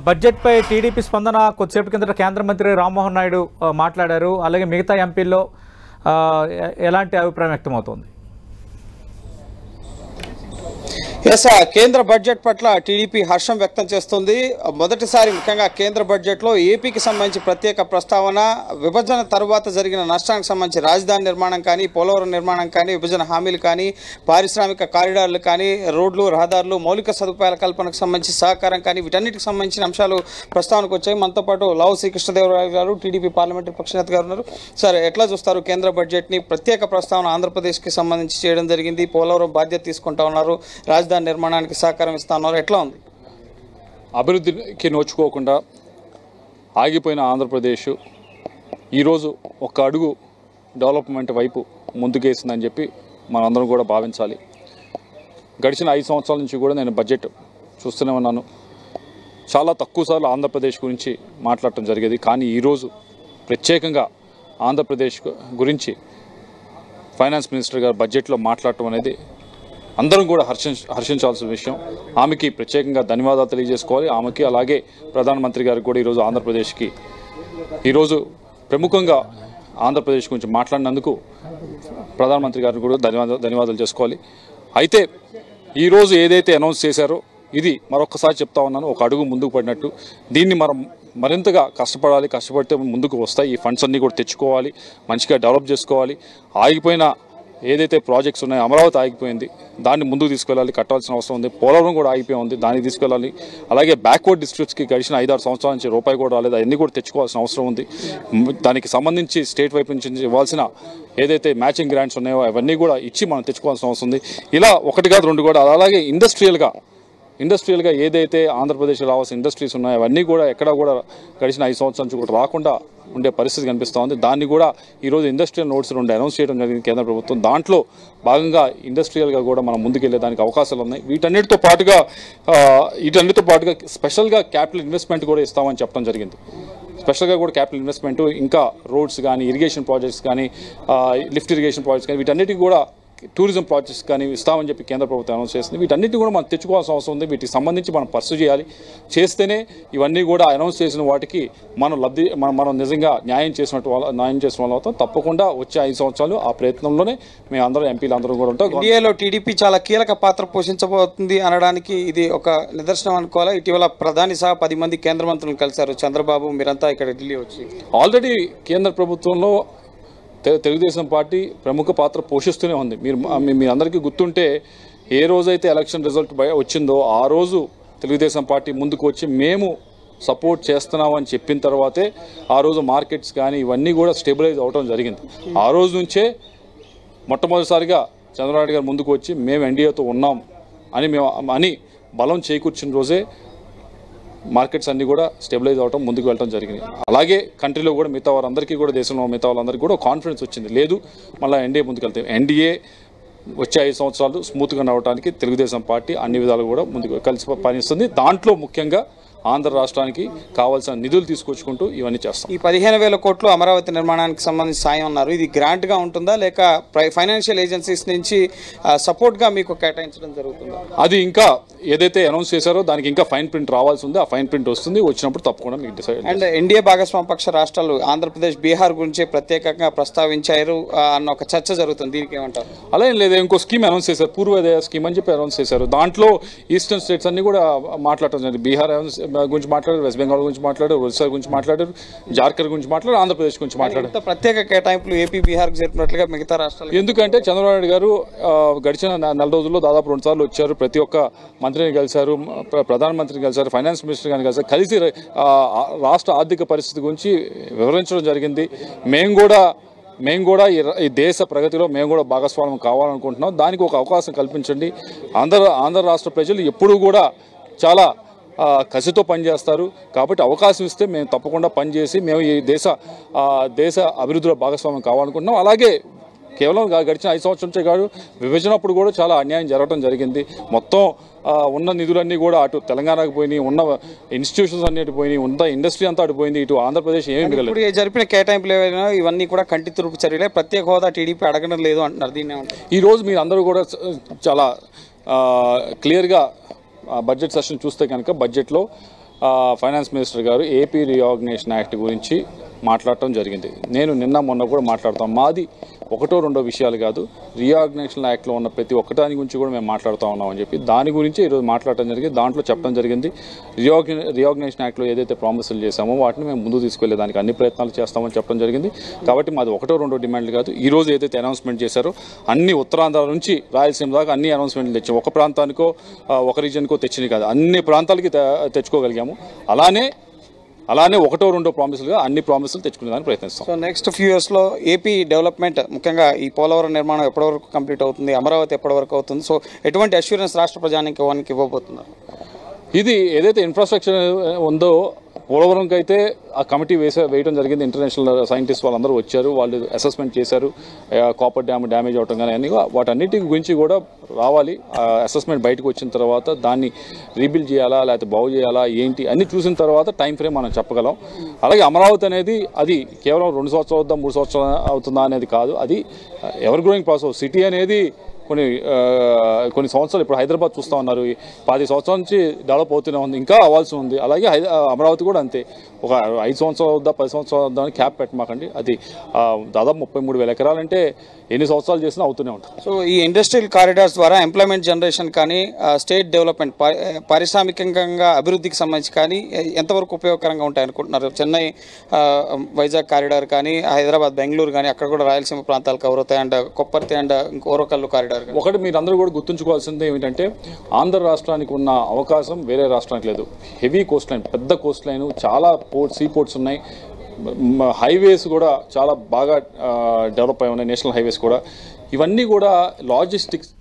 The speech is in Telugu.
బడ్జెట్ పై టీడీపీ స్పందన కొద్దిసేపటి కిందట కేంద్ర మంత్రి రామ్మోహన్ నాయుడు మాట్లాడారు. అలాగే మిగతా ఎంపీల్లో ఎలాంటి అభిప్రాయం వ్యక్తమవుతోంది? కేంద్ర బడ్జెట్ పట్ల టీడీపీ హర్షం వ్యక్తం చేస్తుంది. మొదటిసారి ముఖ్యంగా కేంద్ర బడ్జెట్లో ఏపీకి సంబంధించి ప్రత్యేక ప్రస్తావన, విభజన తర్వాత జరిగిన నష్టానికి సంబంధించి రాజధాని నిర్మాణం కానీ, పోలవరం నిర్మాణం కానీ, విభజన హామీలు కానీ, పారిశ్రామిక కారిడార్లు కానీ, రోడ్లు, రహదారులు, మౌలిక సదుపాయాల కల్పనకు సంబంధించి సహకారం కానీ, వీటన్నిటికి సంబంధించిన అంశాలు ప్రస్తావనకు వచ్చాయి. మనతో పాటు లావు శ్రీకృష్ణదేవరాయలు గారు, టీడీపీ పార్లమెంటరీ పక్షనేత గారు ఉన్నారు. సార్, ఎట్లా చూస్తారు కేంద్ర బడ్జెట్ని? ప్రత్యేక ప్రస్తావన ఆంధ్రప్రదేశ్కి సంబంధించి చేయడం జరిగింది. పోలవరం బాధ్యత తీసుకుంటా ఉన్నారు, రాజధాని నిర్మాణానికి సహకారం ఇస్తా ఉన్నారు. ఎట్లా ఉంది? అభివృద్ధికి నోచుకోకుండా ఆగిపోయిన ఆంధ్రప్రదేశ్ ఈరోజు ఒక అడుగు డెవలప్మెంట్ వైపు ముందుకేసిందని చెప్పి మనందరం కూడా భావించాలి. గడిచిన 5 సంవత్సరాల నుంచి కూడా నేను బడ్జెట్ చూస్తూనే ఉన్నాను. చాలా తక్కువ సార్లు ఆంధ్రప్రదేశ్ గురించి మాట్లాడటం జరిగేది. కానీ ఈరోజు ప్రత్యేకంగా ఆంధ్రప్రదేశ్ గురించి ఫైనాన్స్ మినిస్టర్ గారు బడ్జెట్లో మాట్లాడటం అనేది అందరం కూడా హర్షించాల్సిన విషయం. ఆమెకి ప్రత్యేకంగా ధన్యవాదాలు తెలియజేసుకోవాలి. ఆమెకి అలాగే ప్రధానమంత్రి గారికి కూడా ఈరోజు ఆంధ్రప్రదేశ్కి ఈరోజు ప్రముఖంగా ఆంధ్రప్రదేశ్ గురించి మాట్లాడినందుకు ప్రధానమంత్రి గారికి కూడా ధన్యవాదాలు చేసుకోవాలి. అయితే ఈరోజు ఏదైతే అనౌన్స్ చేశారో ఇది మరొకసారి చెప్తా ఉన్నాను, ఒక అడుగు ముందుకు పడినట్టు. దీన్ని మనం మరింతగా కష్టపడితే ముందుకు వస్తాయి. ఈ ఫండ్స్ అన్నీ కూడా తెచ్చుకోవాలి, మంచిగా డెవలప్ చేసుకోవాలి. ఆగిపోయిన ఏదైతే ప్రాజెక్ట్స్ ఉన్నాయో, అమరావతి ఆగిపోయింది, దాన్ని ముందుకు తీసుకెళ్ళాలి, కట్టాల్సిన అవసరం ఉంది. పోలవరం కూడా ఆగిపోయి ఉంది, దాన్ని తీసుకెళ్ళాలి. అలాగే బ్యాక్వర్డ్ డిస్ట్రిక్ట్స్కి గడిచిన 5-6 సంవత్సరాల నుంచి రూపాయి కూడా రాలేదు, అవన్నీ కూడా తెచ్చుకోవాల్సిన అవసరం ఉంది. దానికి సంబంధించి స్టేట్ వైపు నుంచి ఇవ్వాల్సిన ఏదైతే మ్యాచింగ్ గ్రాంట్స్ ఉన్నాయో అవన్నీ కూడా ఇచ్చి మనం తెచ్చుకోవాల్సిన అవసరం ఉంది. ఇలా 1 కాదు 2 కూడా. అలాగే ఇండస్ట్రియల్గా ఏదైతే ఆంధ్రప్రదేశ్లో రావాల్సిన ఇండస్ట్రీస్ ఉన్నాయో అవన్నీ కూడా ఎక్కడా కూడా గడిచిన 5 సంవత్సరాల నుంచి కూడా రాకుండా ఉండే పరిస్థితి కనిపిస్తూ ఉంది. దాన్ని కూడా ఈరోజు ఇండస్ట్రియల్ నోట్స్ 2 అనౌన్స్ చేయడం జరిగింది కేంద్ర ప్రభుత్వం. దాంట్లో భాగంగా ఇండస్ట్రియల్గా కూడా మనం ముందుకెళ్ళేదానికి అవకాశాలు ఉన్నాయి. వీటన్నిటితో పాటుగా స్పెషల్గా క్యాపిటల్ ఇన్వెస్ట్మెంట్ కూడా ఇస్తామని చెప్పడం జరిగింది. స్పెషల్గా కూడా క్యాపిటల్ ఇన్వెస్ట్మెంట్, ఇంకా రోడ్స్ కానీ, ఇరిగేషన్ ప్రాజెక్ట్స్ కానీ, లిఫ్ట్ ఇరిగేషన్ ప్రాజెక్ట్స్ కానీ, వీటన్నిటికీ కూడా టూరిజం ప్రాజెక్ట్స్ కానీ ఇస్తామని చెప్పి కేంద్ర ప్రభుత్వం అనౌన్స్ చేస్తుంది. వీటన్నిటి కూడా మనం తెచ్చుకోవాల్సిన అవసరం ఉంది. వీటికి సంబంధించి మనం పర్సు చేయాలి. చేస్తేనే ఇవన్నీ కూడా అనౌన్స్ చేసిన వాటికి మనం నిజంగా న్యాయం చేసిన వాళ్ళు అవుతాం. తప్పకుండా వచ్చే 5 సంవత్సరాలు ఆ ప్రయత్నంలోనే మేము అందరం ఎంపీలు అందరం కూడా ఉంటాం. ఇండియాలో టీడీపీ చాలా కీలక పాత్ర పోషించబోతుంది అనడానికి ఇది ఒక నిదర్శనం అనుకోవాలా? ఇటీవల ప్రధాని సహా 10 మంది కేంద్ర మంత్రులను కలిశారు. చంద్రబాబు, మీరంతా ఇక్కడ ఢిల్లీ వచ్చి ఆల్రెడీ కేంద్ర ప్రభుత్వంలో తెలుగుదేశం పార్టీ ప్రముఖ పాత్ర పోషిస్తూనే ఉంది. మీ అందరికీ గుర్తుంటే ఏ రోజైతే ఎలక్షన్ రిజల్ట్ వచ్చిందో ఆ రోజు తెలుగుదేశం పార్టీ ముందుకు వచ్చి మేము సపోర్ట్ చేస్తున్నామని చెప్పిన తర్వాతే ఆ రోజు మార్కెట్స్ కానీ ఇవన్నీ కూడా స్టెబిలైజ్ అవడం జరిగింది. ఆ రోజు నుంచే మొట్టమొదటిసారిగా చంద్రబాబు గారు ముందుకు వచ్చి మేము ఎన్డీఏతో ఉన్నాం అని బలం చేకూర్చిన రోజే మార్కెట్స్ అన్నీ కూడా స్టెబిలైజ్ అవడం, ముందుకు వెళ్ళడం జరిగింది. అలాగే కంట్రీలో కూడా మిగతా వారందరికీ కూడా, దేశంలో మిగతా వాళ్ళందరికీ కూడా కాన్ఫిడెన్స్ వచ్చింది. లేదు మళ్ళీ ఎన్డీఏ ముందుకు వెళ్తాం. ఎన్డీఏ వచ్చే 5 సంవత్సరాలు స్మూత్గా నడవడానికి తెలుగుదేశం పార్టీ అన్ని విధాలు కూడా ముందుకు కలిసి పనిస్తుంది. దాంట్లో ముఖ్యంగా ఆంధ్ర రాష్ట్రానికి కావాల్సిన నిధులు తీసుకొచ్చుకుంటూ ఇవన్నీ చేస్తాం. ఈ 15,000 కోట్లు అమరావతి నిర్మాణానికి సంబంధించి సాయం అన్నారు. ఇది గ్రాంట్గా ఉంటుందా లేక ఫైనాన్షియల్ ఏజెన్సీస్ నుంచి సపోర్ట్గా మీకు కేటాయించడం జరుగుతుందా? అది ఇంకా ఏదైతే అనౌన్స్ చేశారో దానికి ఇంకా ఫైన్ ప్రింట్ రావాల్సి ఉంది. ఆ ఫైన్ ప్రింట్ వస్తుంది, వచ్చినప్పుడు తప్పకుండా మీకు డిసైడ్. అండ్ ఎన్డీఏ భాగస్వామ్య పక్ష రాష్ట్రాలు ఆంధ్రప్రదేశ్, బీహార్ గురించి ప్రత్యేకంగా ప్రస్తావించారు అన్న ఒక చర్చ జరుగుతుంది. దీనికి ఏమంటారు? అలా ఏం లేదు, ఇంకో స్కీమ్ అనౌన్స్ చేశారు, పూర్వోదయ స్కీమ్ అని చెప్పి అనౌన్స్ చేశారు. దాంట్లో ఈస్టర్న్ స్టేట్స్ అన్ని కూడా మాట్లాడటం జరిగింది. బీహార్ గురించి మాట్లాడారు, వెస్ట్ బెంగాల్ గురించి మాట్లాడారు, ఒరిస్సా గురించి మాట్లాడారు, జార్ఖండ్ గురించి మాట్లాడారు, ఆంధ్రప్రదేశ్ గురించి మాట్లాడారు. ప్రత్యేక కేటాయింపులు ఏపీ, బీహార్కి జరిపినట్లుగా మిగతా రాష్ట్రాలు ఎందుకంటే చంద్రబాబు నాయుడు గారు గడిచిన 4 రోజుల్లో దాదాపు 2 సార్లు వచ్చారు. ప్రతి ఒక్క మంత్రిని కలిశారు, ప్రధానమంత్రిని కలిశారు, ఫైనాన్స్ మినిస్టర్ గారిని కలిశారు. కలిసి రాష్ట్ర ఆర్థిక పరిస్థితి గురించి వివరించడం జరిగింది. మేము కూడా ఈ దేశ ప్రగతిలో మేము కూడా భాగస్వామ్యం కావాలనుకుంటున్నాం. దానికి ఒక అవకాశం కల్పించండి. ఆంధ్ర రాష్ట్ర ప్రజలు ఎప్పుడూ కూడా చాలా కసితో పనిచేస్తారు. కాబట్టి అవకాశం ఇస్తే మేము తప్పకుండా పనిచేసి మేము ఈ దేశ అభివృద్ధిలో భాగస్వామ్యం కావాలనుకుంటున్నాం. అలాగే కేవలం గడిచిన 5 సంవత్సరాల నుంచే కాదు, విభజనప్పుడు కూడా చాలా అన్యాయం జరగడం జరిగింది. మొత్తం ఉన్న నిధులన్నీ కూడా అటు తెలంగాణకు పోయినాయి, ఉన్న ఇన్స్టిట్యూషన్స్ అన్నిటి పోయినాయి, ఉన్న ఇండస్ట్రీ అంతా అటుపోయింది. ఇటు ఆంధ్రప్రదేశ్ ఏమీ మిగలేదు. జరిపిన కేటాయింపులు ఏవైనా ఇవన్నీ కూడా కంటి తురుపు చర్యలే. ప్రత్యేక హోదా టీడీపీ అడగడం లేదు అంటున్నారు. దీన్ని ఈరోజు మీరు అందరూ కూడా చాలా క్లియర్గా బడ్జెట్ సెషన్ చూస్తే కనుక బడ్జెట్లో ఫైనాన్స్ మినిస్టర్ గారు ఏపీ రీఆర్గనైజేషన్ యాక్ట్ గురించి మాట్లాడటం జరిగింది. నేను నిన్న మొన్న కూడా మాట్లాడతాం. మాది ఒకటో రెండో విషయాలు కాదు, రీఆర్గనైజేషన్ యాక్ట్లో ఉన్న ప్రతి ఒక్కదాని గురించి కూడా మేము మాట్లాడుతూ ఉన్నామని చెప్పి దాని గురించి ఈరోజు మాట్లాడటం జరిగింది. దాంట్లో చెప్పడం జరిగింది రీఆర్గనైజేషన్ యాక్ట్లో ఏదైతే ప్రామిసులు చేశామో వాటిని మేము ముందు తీసుకెళ్లేదానికి అన్ని ప్రయత్నాలు చేస్తామని చెప్పడం జరిగింది. కాబట్టి మాది ఒకటో రెండో డిమాండ్లు కాదు, ఈరోజు ఏదైతే అనౌన్స్మెంట్ చేశారో అన్ని ఉత్తరాంధ్ర నుంచి రాయలసీమ దాకా అన్ని అనౌన్స్మెంట్లు తెచ్చాము. ఒక ప్రాంతానికో ఒక రీజన్కో తెచ్చినవి కాదు, అన్ని ప్రాంతాలకి తెచ్చుకోగలిగాము. అలానే ఒకటో రెండో ప్రామిసులుగా అన్ని ప్రామిసులు తెచ్చుకునేదానికి ప్రయత్నిస్తాం. సో నెక్స్ట్ ఫ్యూ ఇయర్స్లో ఏపీ డెవలప్మెంట్, ముఖ్యంగా ఈ పోలవరం నిర్మాణం ఎప్పటివరకు కంప్లీట్ అవుతుంది, అమరావతి ఎప్పటివరకు అవుతుంది, సో ఎటువంటి అష్యూరెన్స్ రాష్ట్ర ప్రజానికి ఇవ్వబోతున్నారు? ఇది ఏదైతే ఇన్ఫ్రాస్ట్రక్చర్ ఉందో పోలవరంకి అయితే ఆ కమిటీ వేయడం జరిగింది. ఇంటర్నేషనల్ సైంటిస్ట్ వాళ్ళందరూ వచ్చారు, వాళ్ళు అసెస్మెంట్ చేశారు. కాపర్ డ్యామ్ డ్యామేజ్ అవటం కానీ అన్ని వాటన్నిటి గురించి కూడా రావాలి. అసెస్మెంట్ బయటకు వచ్చిన తర్వాత దాన్ని రీబిల్డ్ చేయాలా లేకపోతే బాగు చేయాలా ఏంటి అన్ని చూసిన తర్వాత టైం ఫ్రేమ్ మనం చెప్పగలం. అలాగే అమరావతి అనేది అది కేవలం 2 సంవత్సరాలు అవుతుందా 3 సంవత్సరాలు అవుతుందా అనేది కాదు, అది ఎవర్ గ్రోయింగ్ ప్రాసెస్. సిటీ అనేది కొన్ని సంవత్సరాలు ఇప్పుడు హైదరాబాద్ చూస్తూ ఉన్నారు, 10 సంవత్సరాల నుంచి డెవలప్ అవుతూనే ఉంది, ఇంకా అవ్వాల్సి ఉంది. అలాగే అమరావతి కూడా అంతే, ఒక 5 సంవత్సరాలు అవుద్దా 10 సంవత్సరాలు అవుద్దా అని క్యాప్ పెట్టమాకండి. అది దాదాపు 33,000 ఎకరాలంటే ఎన్ని సంవత్సరాలు చేసినా అవుతూనే ఉంటుంది. సో ఈ ఇండస్ట్రియల్ కారిడార్స్ ద్వారా ఎంప్లాయ్మెంట్ జనరేషన్ కానీ స్టేట్ డెవలప్మెంట్ పారిశ్రామికంగా అభివృద్ధికి సంబంధించి కానీ ఎంతవరకు ఉపయోగకరంగా ఉంటాయి అనుకుంటున్నారు? చెన్నై వైజాగ్ కారిడార్ కానీ హైదరాబాద్ బెంగళూరు కానీ అక్కడ కూడా రాయలసీమ ప్రాంతాలు కవర్ అవుతాయి and Kopparthi and Orakallu corridor. ఒకటి మీరు అందరూ కూడా గుర్తుంచుకోవాల్సింది ఏమిటంటే ఆంధ్ర రాష్ట్రానికి ఉన్న అవకాశం వేరే రాష్ట్రానికి లేదు. హెవీ కోస్ట్ లైన్, పెద్ద కోస్ట్ లైన్, చాలా సీ పోర్ట్స్ ఉన్నాయి, హైవేస్ కూడా చాలా బాగా డెవలప్ అయి ఉన్నాయి, నేషనల్ హైవేస్ కూడా. ఇవన్నీ కూడా లాజిస్టిక్స్